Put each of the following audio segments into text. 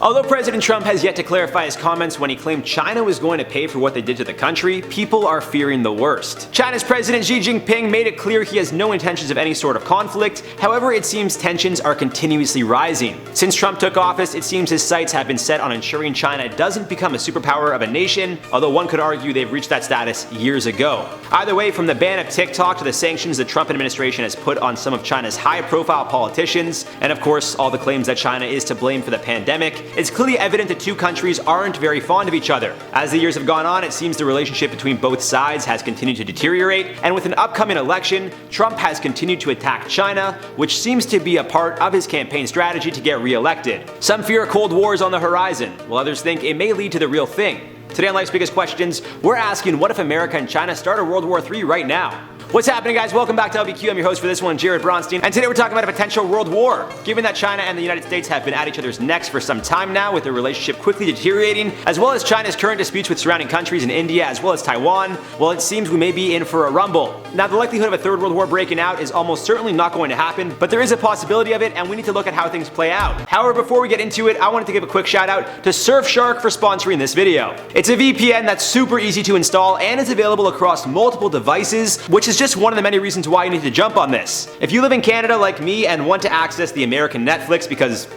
Although President Trump has yet to clarify his comments when he claimed China was going to pay for what they did to the country, people are fearing the worst. China's President Xi Jinping made it clear he has no intentions of any sort of conflict. However, it seems tensions are continuously rising. Since Trump took office, it seems his sights have been set on ensuring China doesn't become a superpower of a nation, although one could argue they've reached that status years ago. Either way, from the ban of TikTok to the sanctions the Trump administration has put on some of China's high-profile politicians, and of course all the claims that China is to blame for the pandemic, it's clearly evident the two countries aren't very fond of each other. As the years have gone on, it seems the relationship between both sides has continued to deteriorate, and with an upcoming election, Trump has continued to attack China, which seems to be a part of his campaign strategy to get re-elected. Some fear a Cold War is on the horizon, while others think it may lead to the real thing. Today on Life's Biggest Questions, we're asking what if America and China start a World War III right now? What's happening, guys? Welcome back to LBQ. I'm your host for this one, Jared Bronstein, and today we're talking about a potential world war. Given that China and the United States have been at each other's necks for some time now, with their relationship quickly deteriorating, as well as China's current disputes with surrounding countries in India as well as Taiwan, well, it seems we may be in for a rumble. Now, the likelihood of a third world war breaking out is almost certainly not going to happen, but there is a possibility of it, and we need to look at how things play out. However, before we get into it, I wanted to give a quick shout out to Surfshark for sponsoring this video. It's a VPN that's super easy to install and is available across multiple devices, which is just one of the many reasons why you need to jump on this. If you live in Canada like me and want to access the American Netflix because,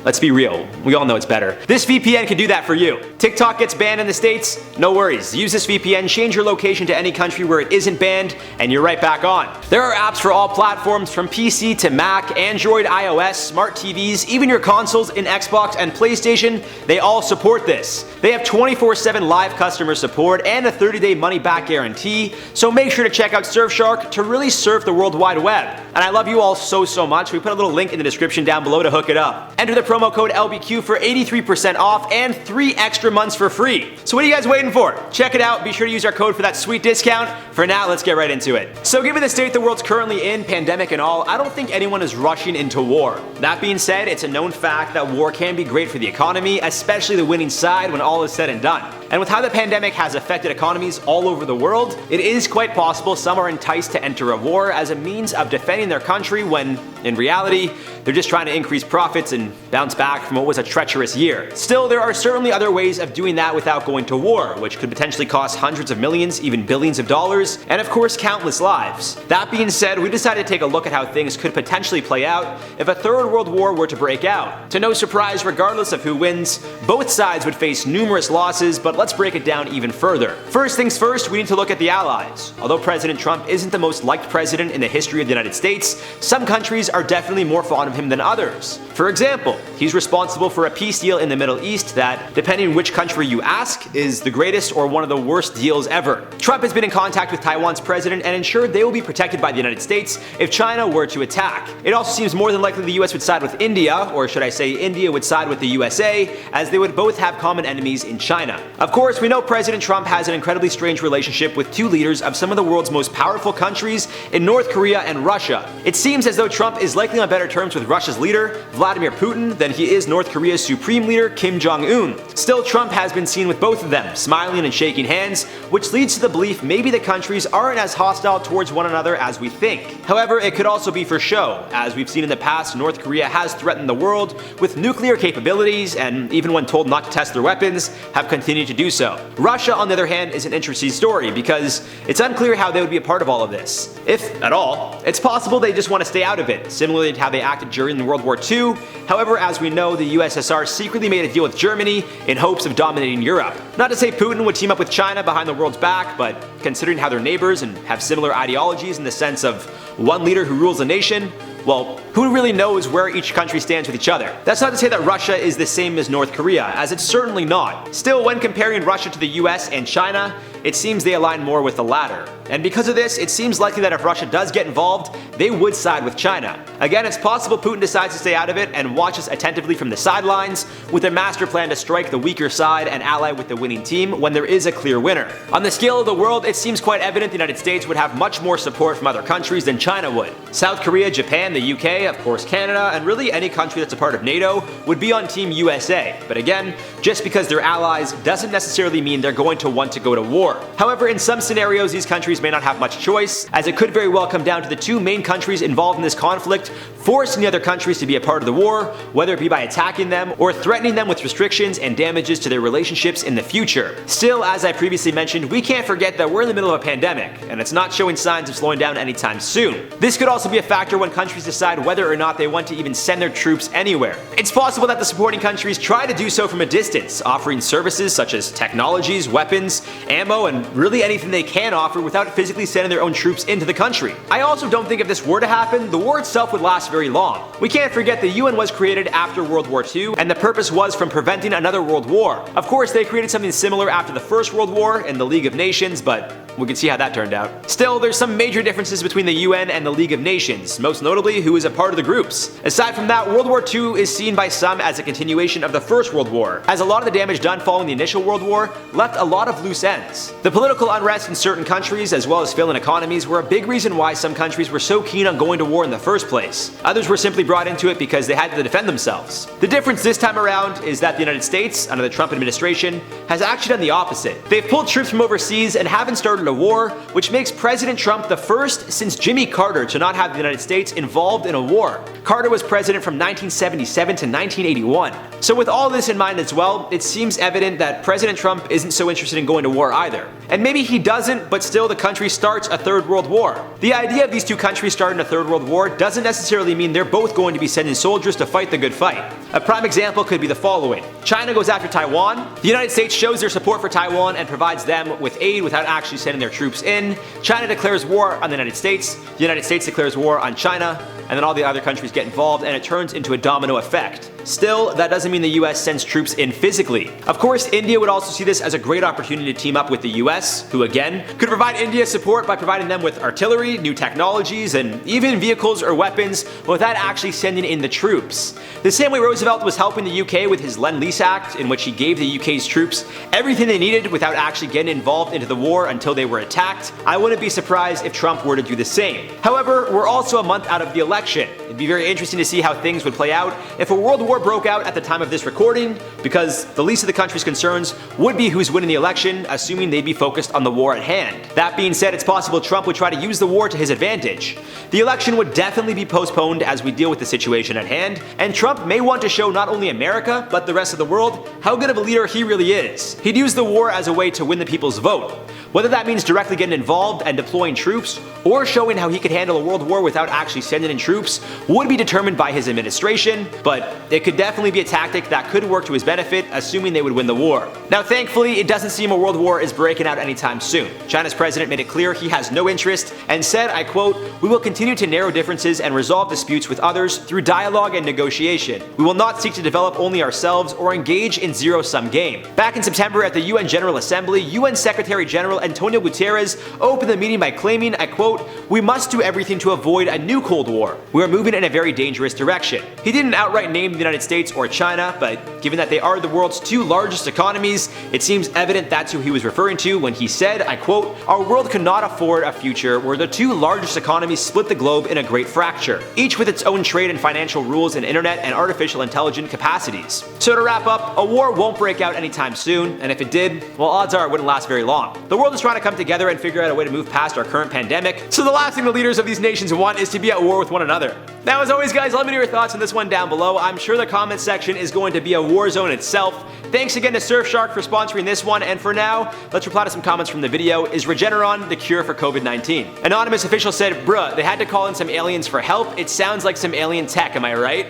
let's be real, we all know it's better, this VPN can do that for you. TikTok gets banned in the States? No worries. Use this VPN, change your location to any country where it isn't banned, and you're right back on. There are apps for all platforms from PC to Mac, Android, iOS, smart TVs, even your consoles in Xbox and PlayStation, they all support this. They have 24/7 live customer support and a 30-day money-back guarantee, so make sure to check out Surfshark to really surf the World Wide Web. And I love you all so much. We put a little link in the description down below to hook it up. Enter the promo code LBQ for 83% off and 3 extra months for free. So what are you guys waiting for? Check it out. Be sure to use our code for that sweet discount. For now, let's get right into it. So given the state the world's currently in, pandemic and all, I don't think anyone is rushing into war. That being said, it's a known fact that war can be great for the economy, especially the winning side when all is said and done. And with how the pandemic has affected economies all over the world, it is quite possible some are enticed to enter a war as a means of defending their country when, in reality, they're just trying to increase profits and bounce back from what was a treacherous year. Still, there are certainly other ways of doing that without going to war, which could potentially cost hundreds of millions, even billions of dollars, and of course countless lives. That being said, we decided to take a look at how things could potentially play out if a third world war were to break out. To no surprise, regardless of who wins, both sides would face numerous losses, but let's break it down even further. First things first, we need to look at the Allies. Although President Trump isn't the most liked president in the history of the United States, some countries are definitely more fond of him than others. For example, he's responsible for a peace deal in the Middle East that, depending which country you ask, is the greatest or one of the worst deals ever. Trump has been in contact with Taiwan's president and ensured they will be protected by the United States if China were to attack. It also seems more than likely the US would side with India, or should I say India would side with the USA, as they would both have common enemies in China. Of course, we know President Trump has an incredibly strange relationship with two leaders of some of the world's most powerful countries in North Korea and Russia. It seems as though Trump is likely on better terms with Russia's leader, Vladimir Putin, than he is North Korea's supreme leader, Kim Jong-un. Still, Trump has been seen with both of them, smiling and shaking hands, which leads to the belief maybe the countries aren't as hostile towards one another as we think. However, it could also be for show. As we've seen in the past, North Korea has threatened the world with nuclear capabilities, and even when told not to test their weapons, have continued to do so. Russia, on the other hand, is an interesting story because it's unclear how they would be a part of all of this, if at all. It's possible they just want to stay out of it, similarly to how they acted during World War II. However, as we know, the USSR secretly made a deal with Germany in hopes of dominating Europe. Not to say Putin would team up with China behind the world's back, but considering how they're neighbors and have similar ideologies in the sense of one leader who rules a nation, well, who really knows where each country stands with each other? That's not to say that Russia is the same as North Korea, as it's certainly not. Still, when comparing Russia to the US and China, it seems they align more with the latter. And because of this, it seems likely that if Russia does get involved, they would side with China. Again, it's possible Putin decides to stay out of it and watches attentively from the sidelines, with a master plan to strike the weaker side and ally with the winning team when there is a clear winner. On the scale of the world, it seems quite evident the United States would have much more support from other countries than China would. South Korea, Japan, Japan, the UK, of course Canada, and really any country that's a part of NATO would be on Team USA. But again, just because they're allies doesn't necessarily mean they're going to want to go to war. However, in some scenarios, these countries may not have much choice, as it could very well come down to the two main countries involved in this conflict forcing the other countries to be a part of the war, whether it be by attacking them or threatening them with restrictions and damages to their relationships in the future. Still, as I previously mentioned, we can't forget that we're in the middle of a pandemic, and it's not showing signs of slowing down anytime soon. This could also be a factor when countries decide whether or not they want to even send their troops anywhere. It's possible that the supporting countries try to do so from a distance, offering services such as technologies, weapons, ammo, and really anything they can offer without physically sending their own troops into the country. I also don't think if this were to happen, the war itself would last very long. We can't forget the UN was created after World War II, and the purpose was from preventing another world war. Of course, they created something similar after the First World War in the League of Nations, but we can see how that turned out. Still, there's some major differences between the UN and the League of Nations, most notably who is a part of the groups. Aside from that, World War II is seen by some as a continuation of the First World War, as a lot of the damage done following the initial World War left a lot of loose ends. The political unrest in certain countries, as well as failing economies, were a big reason why some countries were so keen on going to war in the first place. Others were simply brought into it because they had to defend themselves. The difference this time around is that the United States, under the Trump administration, has actually done the opposite. They've pulled troops from overseas and haven't started a war, which makes President Trump the first since Jimmy Carter to not have the United States involved in a war. Carter was president from 1977 to 1981. So with all this in mind as well, it seems evident that President Trump isn't so interested in going to war either. And maybe he doesn't, but still the country starts a third world war. The idea of these two countries starting a third world war doesn't necessarily mean they're both going to be sending soldiers to fight the good fight. A prime example could be the following. China goes after Taiwan, the United States shows their support for Taiwan and provides them with aid without actually sending their troops in. China declares war on the United States declares war on China, and then all the other countries get involved and it turns into a domino effect. Still, that doesn't mean the US sends troops in physically. Of course, India would also see this as a great opportunity to team up with the US, who again, could provide India support by providing them with artillery, new technologies, and even vehicles or weapons without actually sending in the troops. The same way Roosevelt was helping the UK with his Lend-Lease Act, in which he gave the UK's troops everything they needed without actually getting involved into the war until they were attacked. I wouldn't be surprised if Trump were to do the same. However, we're also a month out of the election. It'd be very interesting to see how things would play out if a world war broke out at the time of this recording, because the least of the country's concerns would be who's winning the election, assuming they'd be focused on the war at hand. That being said, it's possible Trump would try to use the war to his advantage. The election would definitely be postponed as we deal with the situation at hand, and Trump may want to show not only America, but the rest of the world, how good of a leader he really is. He'd use the war as a way to win the people's vote. Whether that means directly getting involved and deploying troops, or showing how he could handle a world war without actually sending in troops, would be determined by his administration, but it could definitely be a tactic that could work to his benefit, assuming they would win the war. Now thankfully, it doesn't seem a world war is breaking out anytime soon. China's president made it clear he has no interest, and said, I quote, "We will continue to narrow differences and resolve disputes with others through dialogue and negotiation. We will not seek to develop only ourselves or engage in zero-sum game." Back in September at the UN General Assembly, UN Secretary General Antonio Guterres opened the meeting by claiming, I quote, "We must do everything to avoid a new Cold War. We are moving in a very dangerous direction." He didn't outright name the United States or China, but given that they are the world's two largest economies, it seems evident that's who he was referring to when he said, I quote, "Our world cannot afford a future where the two largest economies split the globe in a great fracture, each with its own trade and financial rules and internet and artificial intelligence capacities." So to wrap up, a war won't break out anytime soon, and if it did, well, odds are it wouldn't last very long. The world is trying to come together and figure out a way to move past our current pandemic, so the last thing the leaders of these nations want is to be at war with one another. Now, as always guys, let me know your thoughts on this one down below. I'm sure the comment section is going to be a war zone itself. Thanks again to Surfshark for sponsoring this one, and for now, let's reply to some comments from the video. Is Regeneron the cure for COVID-19? Anonymous official said, bruh, they had to call in some aliens for help. It sounds like some alien tech, am I right?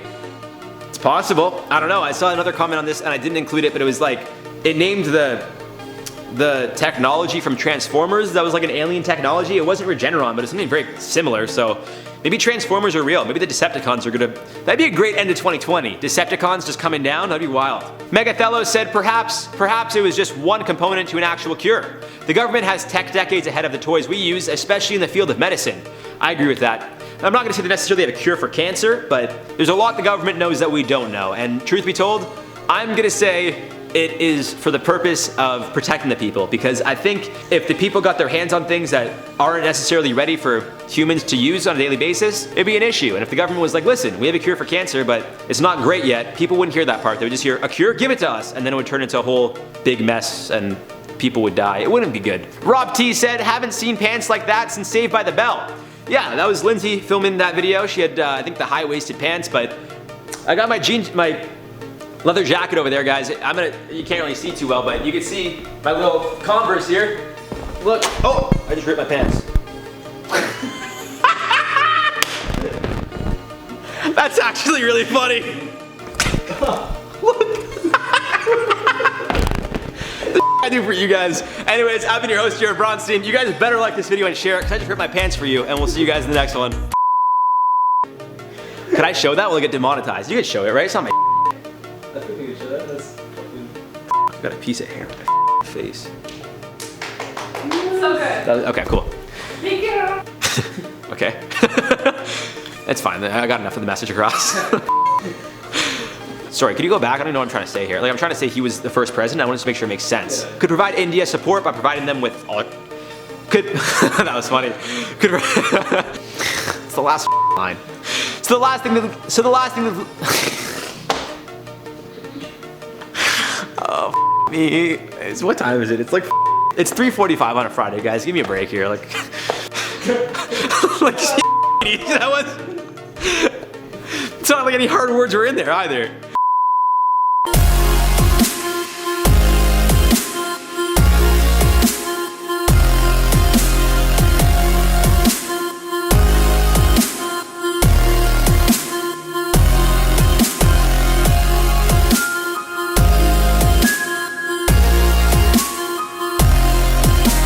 It's possible. I don't know. I saw another comment on this and I didn't include it, but it was like, it named the technology from Transformers that was like an alien technology. It wasn't Regeneron, but it's something very similar, so maybe Transformers are real. Maybe the Decepticons are gonna... That'd be a great end to 2020. Decepticons just coming down, that'd be wild. Megathello said perhaps it was just one component to an actual cure. The government has tech decades ahead of the toys we use, especially in the field of medicine. I agree with that. I'm not gonna say they necessarily have a cure for cancer, but there's a lot the government knows that we don't know, and truth be told, I'm gonna say it is for the purpose of protecting the people, because I think if the people got their hands on things that aren't necessarily ready for humans to use on a daily basis, it'd be an issue. And if the government was like, listen, we have a cure for cancer, but it's not great yet, people wouldn't hear that part. They would just hear, a cure? Give it to us. And then it would turn into a whole big mess and people would die. It wouldn't be good. Rob T said, haven't seen pants like that since Saved by the Bell. Yeah, that was Lindsay filming that video. She had, I think, the high-waisted pants, but I got my leather jacket over there, guys. You can't really see too well, but you can see my little Converse here. Look, oh, I just ripped my pants. That's actually really funny. Look. I do for you guys. Anyways, I've been your host, Jared Bronstein. You guys better like this video and share it, because I just ripped my pants for you, and we'll see you guys in the next one. Can I show that? Will it get demonetized? You can show it, right? It's not my I think we can show that. That's fucking... I've got a piece of hair on my face. So good. Okay, cool. Thank you. Okay. It's fine. I got enough of the message across. Sorry, could you go back? I don't know what I'm trying to say here. Like, I'm trying to say he was the first president. I wanted to make sure it makes sense. Yeah. Could provide India support by providing them with all... Could... That was funny. Could... It's the last line. So the last thing that... Oh, me. What time is it? It's like... It's 3:45 on a Friday, guys. Give me a break here. Like... Like, that was... It's not like any hard words were in there either.